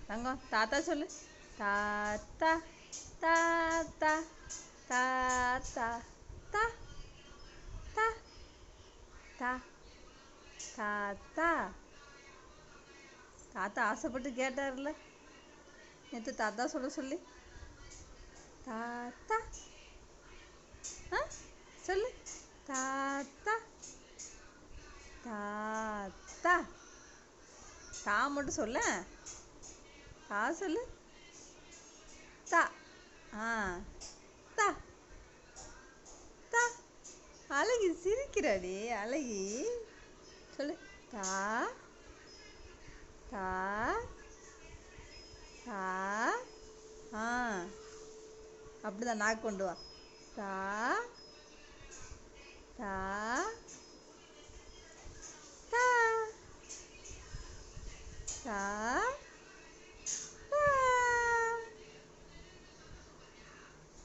தங்கம் தாத்தா சொல்லு. தாத்தா தாத்தா தாத்தா தா தா தா தாத்தா. தாத்தா ஆசைப்பட்டு கேட்டார்ல நேற்று தாத்தா சொல்ல சொல்லி. தாத்தா ஆ சொல்லு. தாத்தா தாத்தா. தா மட்டும் சொல்ல. தா சொல்லு. தா ஆ தா தா. அழகி சிரிக்கிறாடி அழகி. சொல்லு. தா தா தா ஆ அப்படிதான் நாக்கு கொண்டு வா. தா தா தா தா